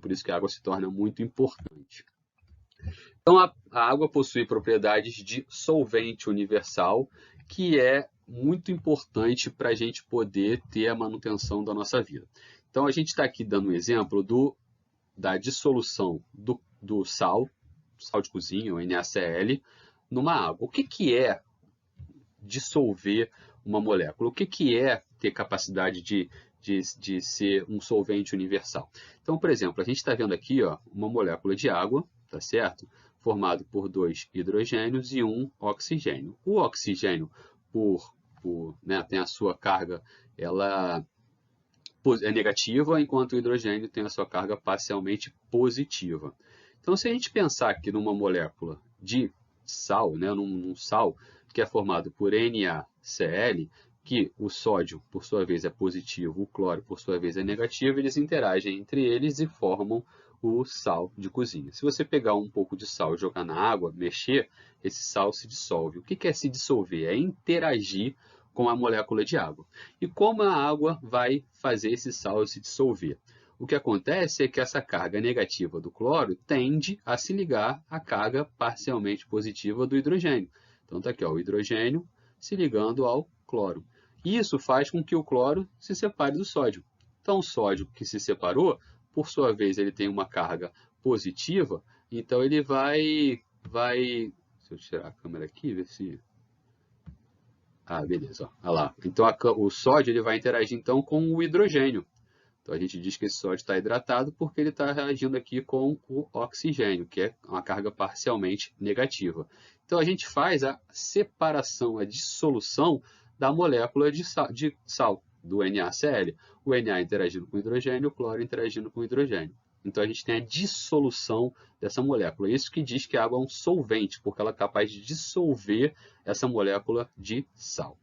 por isso que a água se torna muito importante. Então, a água possui propriedades de solvente universal, que é muito importante para a gente poder ter a manutenção da nossa vida. Então, a gente está aqui dando um exemplo da dissolução do sal de cozinha, o NaCl, numa água. O que é dissolver uma molécula? O que é ter capacidade de ser um solvente universal? Então, por exemplo, a gente está vendo aqui uma molécula de água, tá certo? Formado por 2 hidrogênios e 1 oxigênio. O oxigênio, tem a sua carga, ela é negativa, enquanto o hidrogênio tem a sua carga parcialmente positiva. Então, se a gente pensar aqui numa molécula de sal, num sal que é formado por NaCl, que o sódio, por sua vez, é positivo, o cloro, por sua vez, é negativo, eles interagem entre eles e formam o sal de cozinha. Se você pegar um pouco de sal e jogar na água, mexer, esse sal se dissolve. O que é se dissolver? É interagir com a molécula de água. E como a água vai fazer esse sal se dissolver? O que acontece é que essa carga negativa do cloro tende a se ligar à carga parcialmente positiva do hidrogênio. Então está aqui o hidrogênio se ligando ao cloro. Isso faz com que o cloro se separe do sódio. Então o sódio que se separou, por sua vez, ele tem uma carga positiva, então ele vai... Deixa eu tirar a câmera aqui, ver se... Ah, beleza. Olha lá. Então o sódio ele vai interagir então com o hidrogênio. Então a gente diz que esse sódio está hidratado porque ele está reagindo aqui com o oxigênio, que é uma carga parcialmente negativa. Então a gente faz a separação, a dissolução da molécula de sal, do NaCl. O Na interagindo com o hidrogênio, o cloro interagindo com o hidrogênio. Então a gente tem a dissolução dessa molécula. Isso que diz que a água é um solvente, porque ela é capaz de dissolver essa molécula de sal.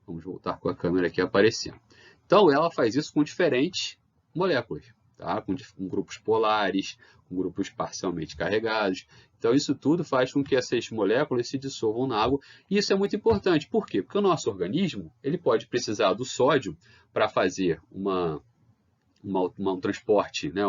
Vamos voltar com a câmera aqui aparecendo. Então, ela faz isso com diferentes moléculas, tá? Com grupos polares, com grupos parcialmente carregados. Então, isso tudo faz com que essas moléculas se dissolvam na água. E isso é muito importante. Por quê? Porque o nosso organismo ele pode precisar do sódio para fazer um transporte, né?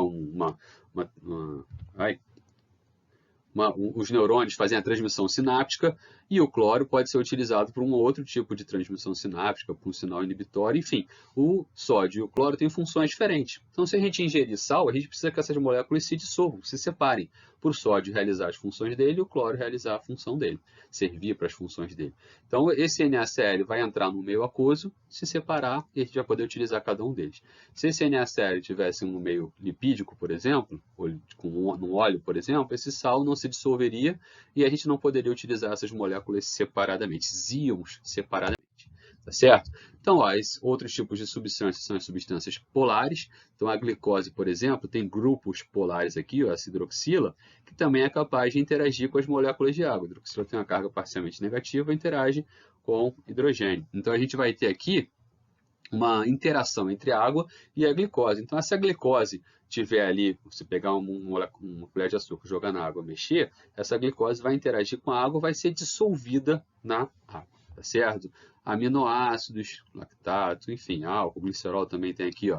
Os neurônios fazem a transmissão sináptica e o cloro pode ser utilizado para um outro tipo de transmissão sináptica, para um sinal inibitório, enfim. O sódio e o cloro têm funções diferentes. Então, se a gente ingerir sal, a gente precisa que essas moléculas se dissolvam, se separem, para o sódio realizar as funções dele e o cloro realizar a função dele, servir para as funções dele. Então, esse NaCl vai entrar no meio aquoso, se separar e a gente vai poder utilizar cada um deles. Se esse NaCl tivesse no meio lipídico, por exemplo, ou num óleo, por exemplo, esse sal não se dissolveria e a gente não poderia utilizar essas moléculas separadamente, esses íons separadamente, tá certo? Então, outros tipos de substâncias são as substâncias polares. Então, a glicose, por exemplo, tem grupos polares aqui, a hidroxila, que também é capaz de interagir com as moléculas de água. A hidroxila tem uma carga parcialmente negativa e interage com hidrogênio. Então, a gente vai ter aqui uma interação entre a água e a glicose. Então, se a glicose tiver ali, você pegar uma colher de açúcar, jogar na água, mexer, essa glicose vai interagir com a água, vai ser dissolvida na água, tá certo? Aminoácidos, lactato, enfim, álcool, glicerol também tem aqui,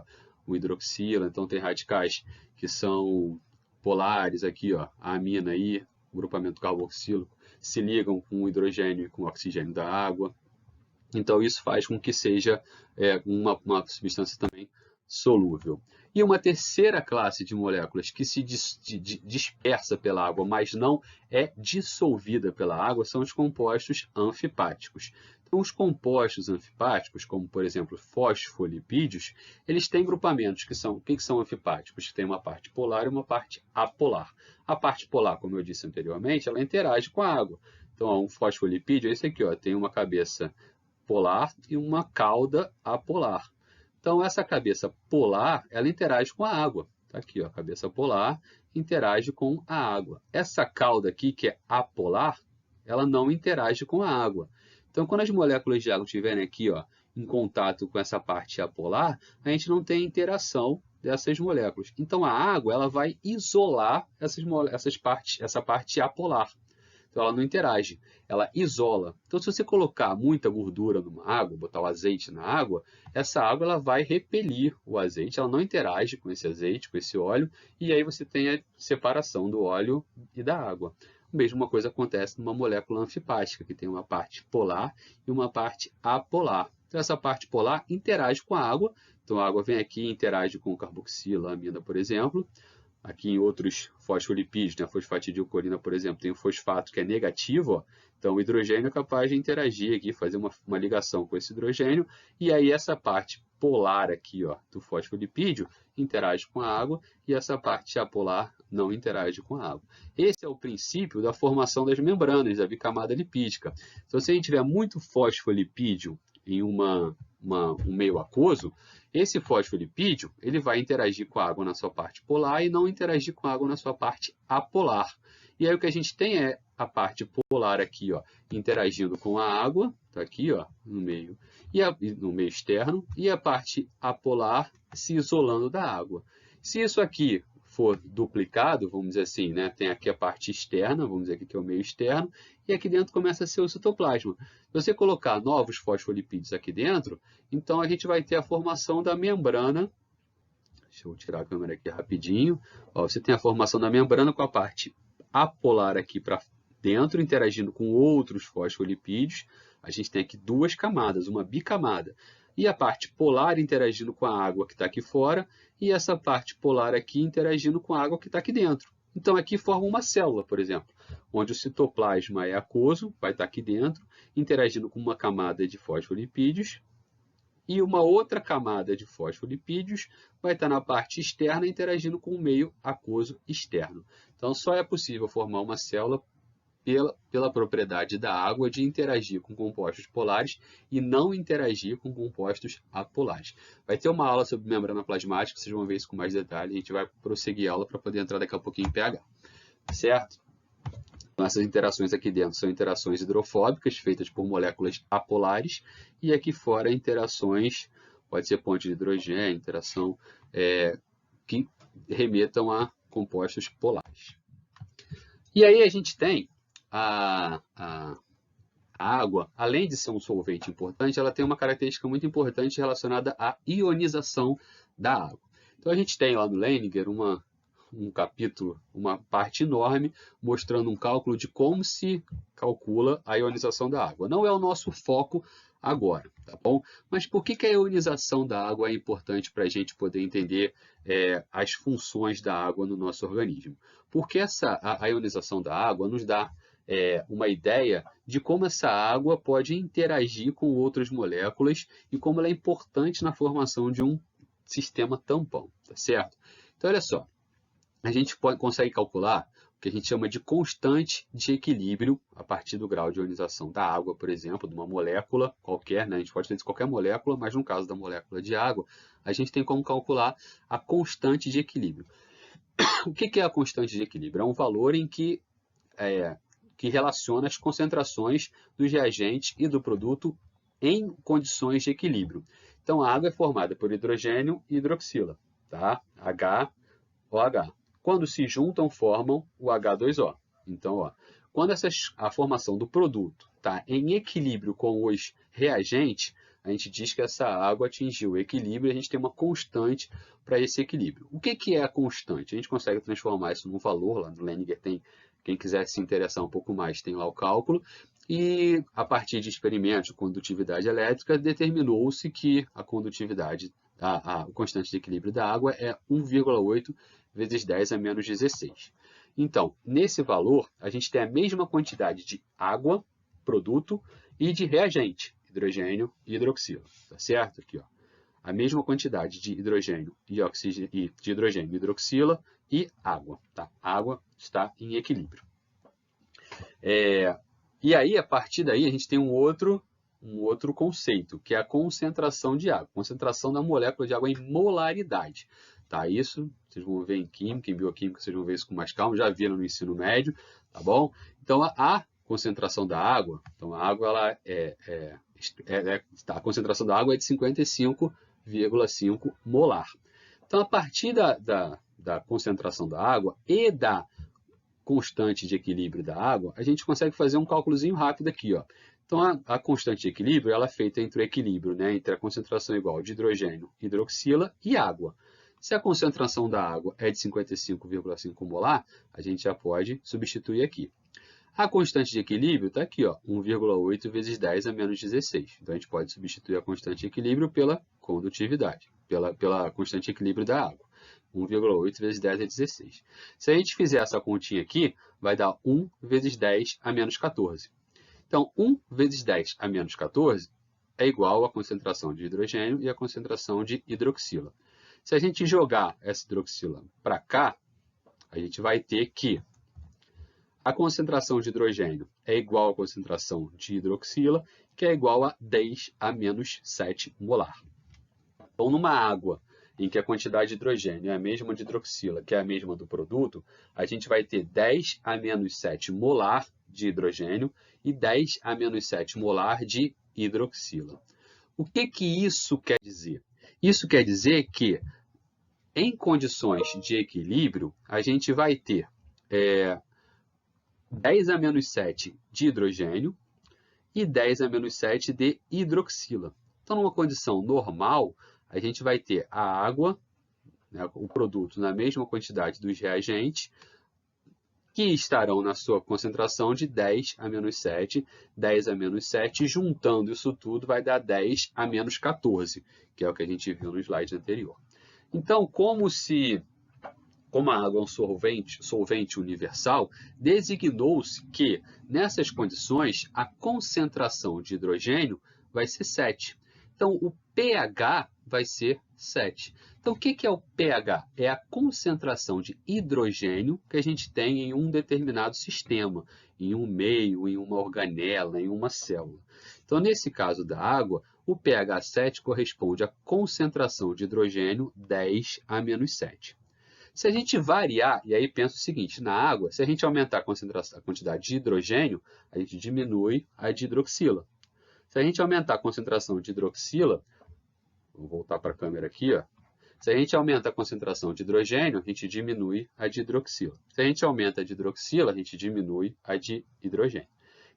o hidroxila, então tem radicais que são polares aqui, a amina aí, o grupamento carboxílico, se ligam com o hidrogênio e com o oxigênio da água. Então, isso faz com que seja uma substância também solúvel. E uma terceira classe de moléculas que se dispersa pela água, mas não é dissolvida pela água, são os compostos anfipáticos. Então, os compostos anfipáticos, como, por exemplo, fosfolipídios, eles têm grupamentos que são... O que são anfipáticos? Que tem uma parte polar e uma parte apolar. A parte polar, como eu disse anteriormente, ela interage com a água. Então, um fosfolipídio é esse aqui, tem uma cabeça polar e uma cauda apolar. Então, essa cabeça polar, ela interage com a água. Está aqui, a cabeça polar interage com a água. Essa cauda aqui, que é apolar, ela não interage com a água. Então, quando as moléculas de água estiverem aqui, em contato com essa parte apolar, a gente não tem interação dessas moléculas. Então, a água ela vai isolar essa parte apolar. Então ela não interage, ela isola. Então se você colocar muita gordura numa água, botar o azeite na água, essa água ela vai repelir o azeite, ela não interage com esse azeite, com esse óleo, e aí você tem a separação do óleo e da água. A mesma coisa acontece numa molécula anfipática, que tem uma parte polar e uma parte apolar. Então essa parte polar interage com a água, então a água vem aqui e interage com carboxila, amida, por exemplo. Aqui em outros fosfolipídios, né, fosfatidilcolina, por exemplo, tem o fosfato que é negativo, ó. Então o hidrogênio é capaz de interagir aqui, fazer uma ligação com esse hidrogênio, e aí essa parte polar aqui, ó, do fosfolipídio interage com a água, e essa parte apolar não interage com a água. Esse é o princípio da formação das membranas da bicamada lipídica. Então se a gente tiver muito fosfolipídio em um meio aquoso, esse fosfolipídio ele vai interagir com a água na sua parte polar e não interagir com a água na sua parte apolar. E aí o que a gente tem é a parte polar aqui, ó, interagindo com a água, tá aqui, ó, no meio externo, e a parte apolar se isolando da água. Se isso aqui for duplicado, vamos dizer assim, né, tem aqui a parte externa, vamos dizer aqui que é o meio externo, e aqui dentro começa a ser o citoplasma. Se você colocar novos fosfolipídios aqui dentro, então a gente vai ter a formação da membrana. Deixa eu tirar a câmera aqui rapidinho. Ó, você tem a formação da membrana com a parte apolar aqui para dentro, interagindo com outros fosfolipídios. A gente tem aqui duas camadas, uma bicamada. E a parte polar interagindo com a água que está aqui fora, e essa parte polar aqui interagindo com a água que está aqui dentro. Então aqui forma uma célula, por exemplo, onde o citoplasma é aquoso, vai estar aqui dentro, interagindo com uma camada de fosfolipídios, e uma outra camada de fosfolipídios vai estar na parte externa, interagindo com o meio aquoso externo. Então só é possível formar uma célula pela propriedade da água de interagir com compostos polares e não interagir com compostos apolares. Vai ter uma aula sobre membrana plasmática, vocês vão ver isso com mais detalhe, a gente vai prosseguir a aula para poder entrar daqui a pouquinho em pH. Certo? Então, essas interações aqui dentro são interações hidrofóbicas, feitas por moléculas apolares, e aqui fora interações, pode ser ponte de hidrogênio, interação que remetam a compostos polares. E aí a gente tem a água, além de ser um solvente importante, ela tem uma característica muito importante relacionada à ionização da água. Então a gente tem lá no Leininger um capítulo, uma parte enorme, mostrando um cálculo de como se calcula a ionização da água. Não é o nosso foco agora, tá bom? Mas por que a ionização da água é importante para a gente poder entender as funções da água no nosso organismo? Porque a ionização da água nos dá uma ideia de como essa água pode interagir com outras moléculas e como ela é importante na formação de um sistema tampão, tá certo? Então, olha só, a gente consegue calcular o que a gente chama de constante de equilíbrio a partir do grau de ionização da água, por exemplo, de uma molécula qualquer, né? A gente pode fazer de qualquer molécula, mas no caso da molécula de água, a gente tem como calcular a constante de equilíbrio. O que é a constante de equilíbrio? É um valor em que relaciona as concentrações dos reagentes e do produto em condições de equilíbrio. Então, a água é formada por hidrogênio e hidroxila, tá? HOH. Quando se juntam, formam o H2O. Então, ó, quando a formação do produto está em equilíbrio com os reagentes, a gente diz que essa água atingiu o equilíbrio e a gente tem uma constante para esse equilíbrio. O que é a constante? A gente consegue transformar isso num valor, lá no Leininger tem, quem quiser se interessar um pouco mais, tem lá o cálculo, e a partir de experimentos de condutividade elétrica, determinou-se que a condutividade, a constante de equilíbrio da água é 1,8 vezes 10 a menos 16. Então, nesse valor, a gente tem a mesma quantidade de água, produto, e de reagente, hidrogênio e hidroxila, tá certo? Aqui, ó. A mesma quantidade de hidrogênio e oxigênio, de hidrogênio e hidroxila e água, tá? A água está em equilíbrio. E aí, a partir daí, a gente tem um outro conceito, que é a concentração de água, concentração da molécula de água em molaridade. Tá? Isso vocês vão ver em química, em bioquímica, vocês vão ver isso com mais calma, já viram no ensino médio, tá bom? Então, a concentração da água, então a água, ela a concentração da água é de 55,5 molar. Então, a partir da concentração da água e da constante de equilíbrio da água, a gente consegue fazer um cálculozinho rápido aqui, ó. Então, a constante de equilíbrio ela é feita entre o equilíbrio, né, entre a concentração igual de hidrogênio, hidroxila e água. Se a concentração da água é de 55,5 molar, a gente já pode substituir aqui. A constante de equilíbrio está aqui, ó, 1,8 vezes 10 a menos 16. Então, a gente pode substituir a constante de equilíbrio pela condutividade, pela constante de equilíbrio da água. 1,8 vezes 10 é 16. Se a gente fizer essa continha aqui, vai dar 1 vezes 10 a menos 14. Então, 1 vezes 10 a menos 14 é igual à concentração de hidrogênio e à concentração de hidroxila. Se a gente jogar essa hidroxila para cá, a gente vai ter que a concentração de hidrogênio é igual à concentração de hidroxila, que é igual a 10 a menos 7 molar. Então, numa água em que a quantidade de hidrogênio é a mesma de hidroxila, que é a mesma do produto, a gente vai ter 10 a menos 7 molar de hidrogênio e 10 a menos 7 molar de hidroxila. O que isso quer dizer? Isso quer dizer que, em condições de equilíbrio, a gente vai ter 10 a menos 7 de hidrogênio e 10 a menos 7 de hidroxila. Então, numa condição normal, a gente vai ter a água, né, o produto na mesma quantidade dos reagentes, que estarão na sua concentração de 10 a menos 7, 10 a menos 7, juntando isso tudo vai dar 10 a menos 14, que é o que a gente viu no slide anterior. Então, como a água é um solvente universal, designou-se que, nessas condições, a concentração de hidrogênio vai ser 7. Então, o pH vai ser 7. Então, o que é o pH? É a concentração de hidrogênio que a gente tem em um determinado sistema, em um meio, em uma organela, em uma célula. Então, nesse caso da água, o pH 7 corresponde à concentração de hidrogênio 10 a menos 7. Se a gente variar, e aí pensa o seguinte, na água, se a gente aumentar a quantidade de hidrogênio, a gente diminui a de hidroxila. Se a gente aumentar a concentração de hidroxila, vou voltar para a câmera aqui, ó. Se a gente aumenta a concentração de hidrogênio, a gente diminui a de hidroxila. Se a gente aumenta a de hidroxila, a gente diminui a de hidrogênio.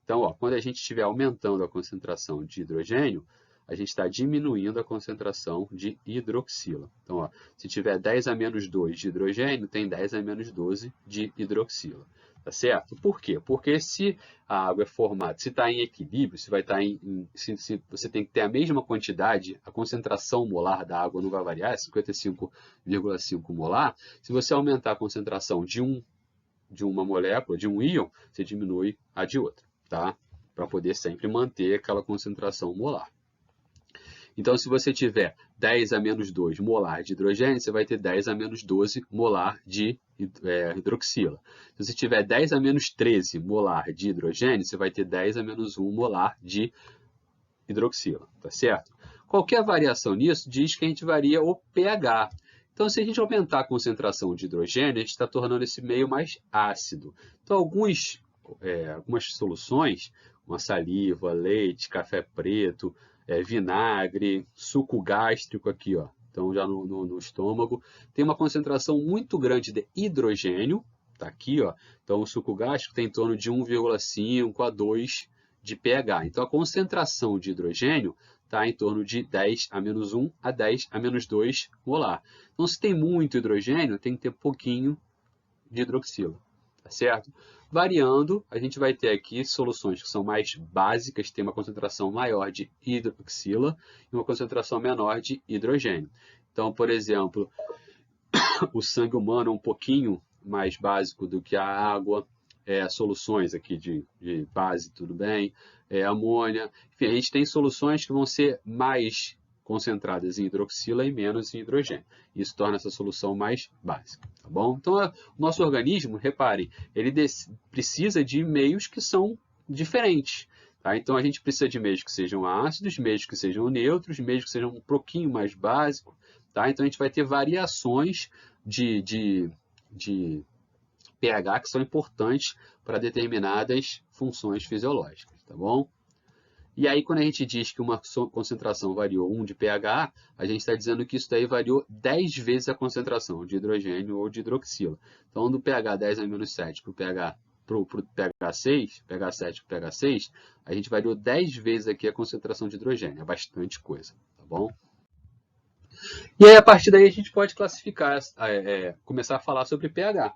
Então, ó, quando a gente estiver aumentando a concentração de hidrogênio, a gente está diminuindo a concentração de hidroxila. Então, ó, se tiver 10 a menos 2 de hidrogênio, tem 10 a menos 12 de hidroxila. Tá certo? Por quê? Porque se a água é formada, se está em equilíbrio, se vai estar se você tem que ter a mesma quantidade, a concentração molar da água não vai variar, é 55,5 molar. Se você aumentar a concentração de uma molécula, de um íon, você diminui a de outra, tá? Para poder sempre manter aquela concentração molar. Então, se você tiver 10 a menos 2 molar de hidrogênio, você vai ter 10 a menos 12 molar de hidroxila. Se você tiver 10 a menos 13 molar de hidrogênio, você vai ter 10 a menos 1 molar de hidroxila, tá certo? Qualquer variação nisso diz que a gente varia o pH. Então, se a gente aumentar a concentração de hidrogênio, a gente está tornando esse meio mais ácido. Então, algumas soluções, uma saliva, leite, café preto, vinagre, suco gástrico aqui, ó. Então, já no estômago, tem uma concentração muito grande de hidrogênio, tá aqui, ó. Então, o suco gástrico tem em torno de 1,5 a 2 de pH. Então, a concentração de hidrogênio está em torno de 10 a menos 1 a 10 a menos 2 molar. Então, se tem muito hidrogênio, tem que ter pouquinho de hidroxila, tá certo? Variando, a gente vai ter aqui soluções que são mais básicas, tem uma concentração maior de hidroxila e uma concentração menor de hidrogênio. Então, por exemplo, o sangue humano é um pouquinho mais básico do que a água, soluções aqui de base, tudo bem, amônia. Enfim, a gente tem soluções que vão ser mais concentradas em hidroxila e menos em hidrogênio. Isso torna essa solução mais básica, tá bom? Então, o nosso organismo, reparem, ele precisa de meios que são diferentes, tá? Então, a gente precisa de meios que sejam ácidos, meios que sejam neutros, meios que sejam um pouquinho mais básicos, tá? Então, a gente vai ter variações de pH que são importantes para determinadas funções fisiológicas, tá bom? E aí, quando a gente diz que uma concentração variou 1 de pH, a gente está dizendo que isso daí variou 10 vezes a concentração de hidrogênio ou de hidroxila. Então, do pH 10 a menos 7 para o pH 6, pH 7 para o pH 6, a gente variou 10 vezes aqui a concentração de hidrogênio. É bastante coisa, tá bom? E aí, a partir daí, a gente pode classificar, começar a falar sobre pH.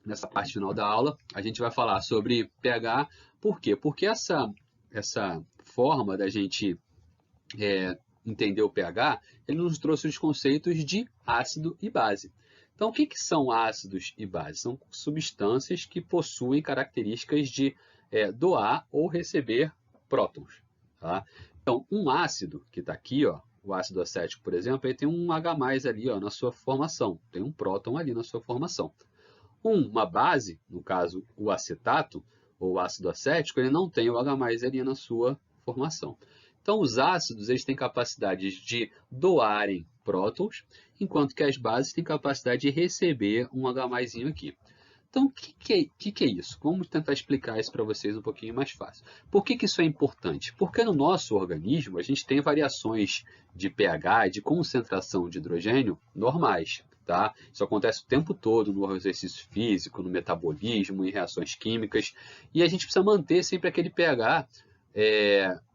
Nessa parte final da aula, a gente vai falar sobre pH. Por quê? Porque essa forma da gente entender o pH, ele nos trouxe os conceitos de ácido e base. Então, o que são ácidos e bases? São substâncias que possuem características de doar ou receber prótons. Tá? Então, um ácido, que está aqui, ó, o ácido acético, por exemplo, ele tem um H+ ali, ó, na sua formação, tem um próton ali na sua formação. Uma base, no caso o acetato ou o ácido acético, ele não tem o H+ ali na sua formação. Então, os ácidos eles têm capacidade de doarem prótons, enquanto que as bases têm capacidade de receber um H+ aqui. Então, o que é isso? Vamos tentar explicar isso para vocês um pouquinho mais fácil. Por que isso é importante? Porque no nosso organismo a gente tem variações de pH, de concentração de hidrogênio normais. Tá? Isso acontece o tempo todo no exercício físico, no metabolismo, em reações químicas. E a gente precisa manter sempre aquele pH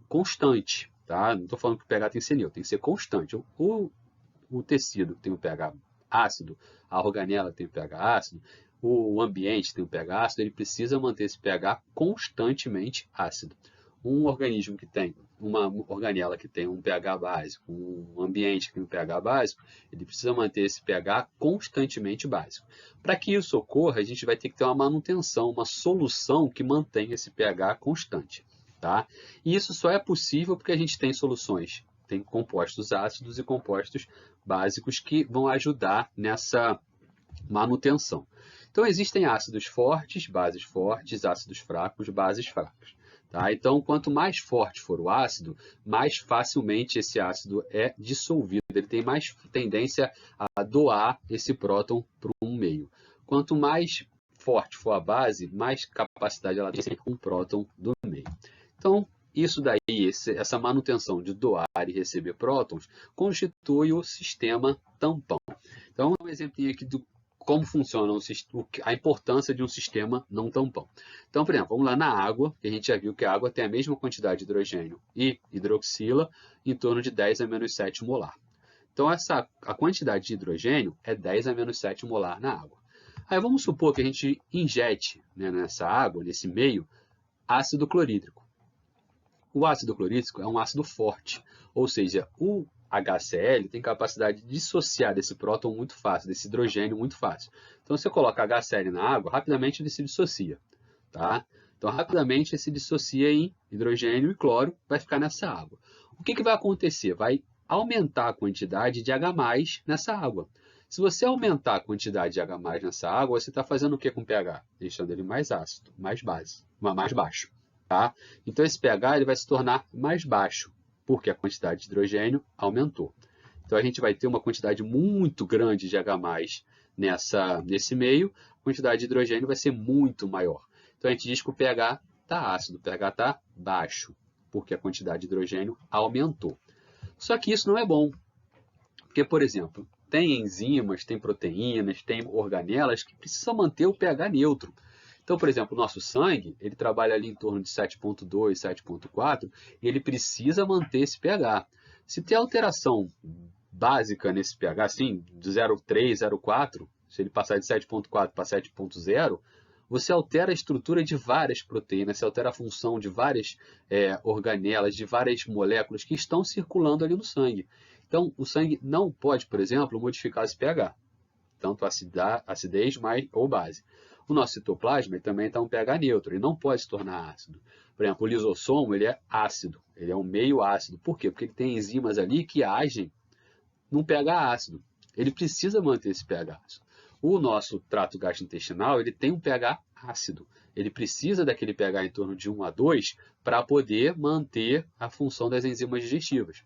constante. Tá? Não estou falando que o pH tem que ser neutro, tem que ser constante. O tecido tem um pH ácido, a organela tem um pH ácido, o ambiente tem um pH ácido, ele precisa manter esse pH constantemente ácido. Um organismo que tem, uma organela que tem um pH básico, um ambiente que tem um pH básico, ele precisa manter esse pH constantemente básico. Para que isso ocorra, a gente vai ter que ter uma manutenção, uma solução que mantenha esse pH constante. Tá? E isso só é possível porque a gente tem soluções, tem compostos ácidos e compostos básicos que vão ajudar nessa manutenção. Então, existem ácidos fortes, ácidos fracos, bases fracas. Tá? Então, quanto mais forte for o ácido, mais facilmente esse ácido é dissolvido. Ele tem mais tendência a doar esse próton para um meio. Quanto mais forte for a base, mais capacidade ela tem de um próton do meio. Então, isso daí, essa manutenção de doar e receber prótons, constitui o sistema tampão. Então, um exemplinho aqui do como funciona a importância de um sistema não tampão. Então, por exemplo, vamos lá na água, que a gente já viu que a água tem a mesma quantidade de hidrogênio e hidroxila, em torno de 10 a menos 7 molar. Então, a quantidade de hidrogênio é 10 a menos 7 molar na água. Aí vamos supor que a gente injete, né, nessa água, nesse meio, ácido clorídrico. O ácido clorídrico é um ácido forte, ou seja, o HCl tem capacidade de dissociar desse próton muito fácil, desse hidrogênio muito fácil. Então, se você coloca HCl na água, rapidamente ele se dissocia. Tá? Então, rapidamente ele se dissocia em hidrogênio e cloro, vai ficar nessa água. O que vai acontecer? Vai aumentar a quantidade de H+ nessa água. Se você aumentar a quantidade de H+ nessa água, você está fazendo o que com o pH? Deixando ele mais ácido, mais baixo. Tá? Então, esse pH ele vai se tornar mais baixo, porque a quantidade de hidrogênio aumentou. Então, a gente vai ter uma quantidade muito grande de H+ nesse meio, a quantidade de hidrogênio vai ser muito maior. Então, a gente diz que o pH está ácido, o pH está baixo, porque a quantidade de hidrogênio aumentou. Só que isso não é bom, porque, por exemplo, tem enzimas, tem proteínas, tem organelas que precisam manter o pH neutro. Então, por exemplo, o nosso sangue, ele trabalha ali em torno de 7,2, 7,4, e ele precisa manter esse pH. Se tem alteração básica nesse pH, assim, de 0,3, 0,4, se ele passar de 7,4 para 7,0, você altera a estrutura de várias proteínas, você altera a função de várias organelas, de várias moléculas que estão circulando ali no sangue. Então, o sangue não pode, por exemplo, modificar esse pH, tanto acidez ou base. O nosso citoplasma ele também está um pH neutro, ele não pode se tornar ácido. Por exemplo, o lisossomo ele é ácido, ele é um meio ácido. Por quê? Porque ele tem enzimas ali que agem num pH ácido. Ele precisa manter esse pH ácido. O nosso trato gastrointestinal ele tem um pH ácido. Ele precisa daquele pH em torno de 1 a 2 para poder manter a função das enzimas digestivas.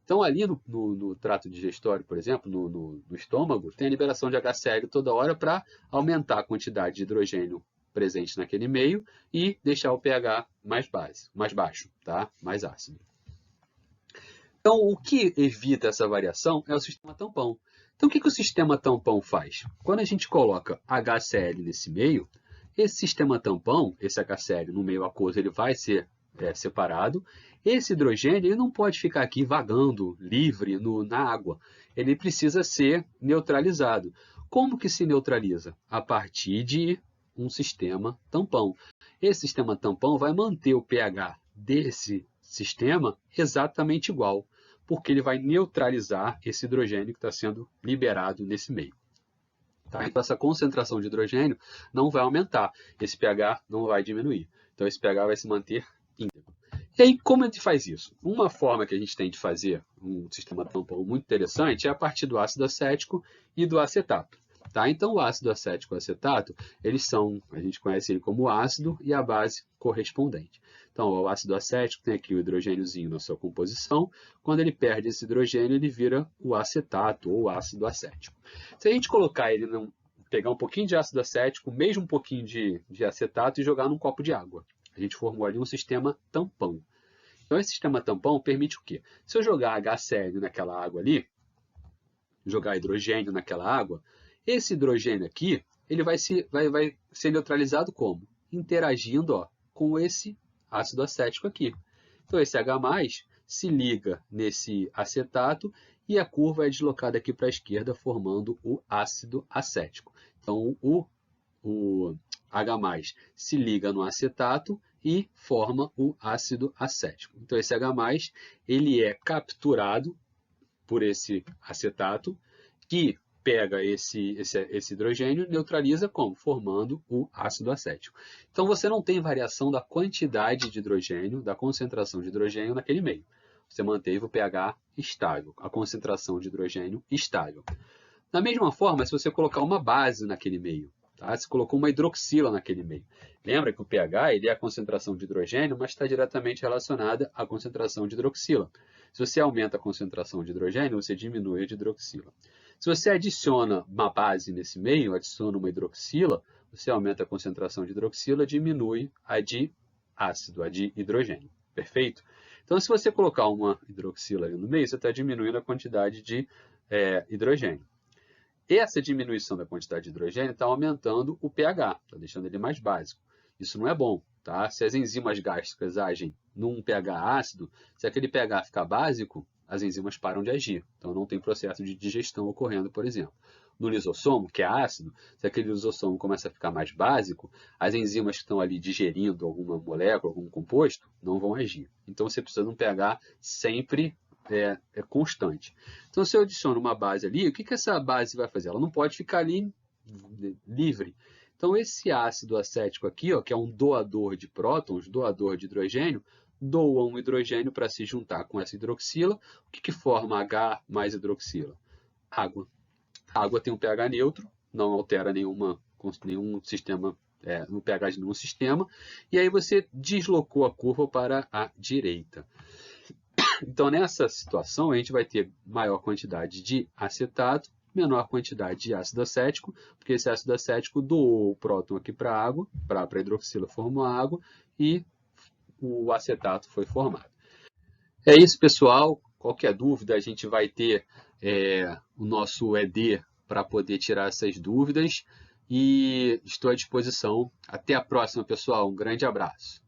Então, ali no trato digestório, por exemplo, no estômago, tem a liberação de HCl toda hora para aumentar a quantidade de hidrogênio presente naquele meio e deixar o pH mais baixo, tá? Mais ácido. Então, o que evita essa variação é o sistema tampão. Então, o que o sistema tampão faz? Quando a gente coloca HCl nesse meio, esse sistema tampão, esse HCl no meio aquoso, ele vai ser separado. Esse hidrogênio ele não pode ficar aqui vagando livre na água. Ele precisa ser neutralizado. Como que se neutraliza? A partir de um sistema tampão. Esse sistema tampão vai manter o pH desse sistema exatamente igual, porque ele vai neutralizar esse hidrogênio que está sendo liberado nesse meio. Tá? Então, essa concentração de hidrogênio não vai aumentar, esse pH não vai diminuir. Então, esse pH vai se manter íntegro. E aí, como a gente faz isso? Uma forma que a gente tem de fazer um sistema tampão muito interessante é a partir do ácido acético e do acetato. Tá? Então, o ácido acético e o acetato, a gente conhece ele como ácido e a base correspondente. Então, o ácido acético tem aqui o hidrogêniozinho na sua composição. Quando ele perde esse hidrogênio, ele vira o acetato ou ácido acético. Se a gente colocar ele, pegar um pouquinho de ácido acético, mesmo um pouquinho de acetato e jogar num copo de água, a gente formou ali um sistema tampão. Então, esse sistema tampão permite o quê? Se eu jogar HCl naquela água ali, jogar hidrogênio naquela água, esse hidrogênio aqui, ele vai ser neutralizado como? Interagindo com esse ácido acético aqui. Então, esse H+, se liga nesse acetato e a curva é deslocada aqui para a esquerda, formando o ácido acético. Então, o H+ se liga no acetato e forma o ácido acético. Então, esse H+, ele é capturado por esse acetato, que pega esse hidrogênio e neutraliza como? Formando o ácido acético. Então, você não tem variação da quantidade de hidrogênio, da concentração de hidrogênio naquele meio. Você manteve o pH estável, a concentração de hidrogênio estável. Da mesma forma, se você colocar uma base naquele meio, tá? Você colocou uma hidroxila naquele meio. Lembra que o pH ele é a concentração de hidrogênio, mas está diretamente relacionada à concentração de hidroxila. Se você aumenta a concentração de hidrogênio, você diminui a de hidroxila. Se você adiciona uma base nesse meio, adiciona uma hidroxila, você aumenta a concentração de hidroxila, diminui a de ácido, a de hidrogênio. Perfeito? Então, se você colocar uma hidroxila ali no meio, você está diminuindo a quantidade de hidrogênio. Essa diminuição da quantidade de hidrogênio está aumentando o pH, está deixando ele mais básico. Isso não é bom. Tá? Se as enzimas gástricas agem num pH ácido, se aquele pH ficar básico, as enzimas param de agir. Então, não tem processo de digestão ocorrendo, por exemplo. No lisossomo, que é ácido, se aquele lisossomo começa a ficar mais básico, as enzimas que estão ali digerindo alguma molécula, algum composto, não vão agir. Então, você precisa de um pH sempre constante. Então, se eu adiciono uma base ali, o que essa base vai fazer? Ela não pode ficar ali livre. Então, esse ácido acético aqui, que é um doador de prótons, doador de hidrogênio, doa um hidrogênio para se juntar com essa hidroxila. O que forma H mais hidroxila? Água. A água tem um pH neutro, não altera nenhum sistema, no pH de nenhum sistema, e aí você deslocou a curva para a direita. Então, nessa situação, a gente vai ter maior quantidade de acetato, menor quantidade de ácido acético, porque esse ácido acético doou o próton aqui para a água, para a hidroxila formou a água, e o acetato foi formado. É isso, pessoal. Qualquer dúvida, a gente vai ter o nosso ED para poder tirar essas dúvidas. E estou à disposição. Até a próxima, pessoal. Um grande abraço.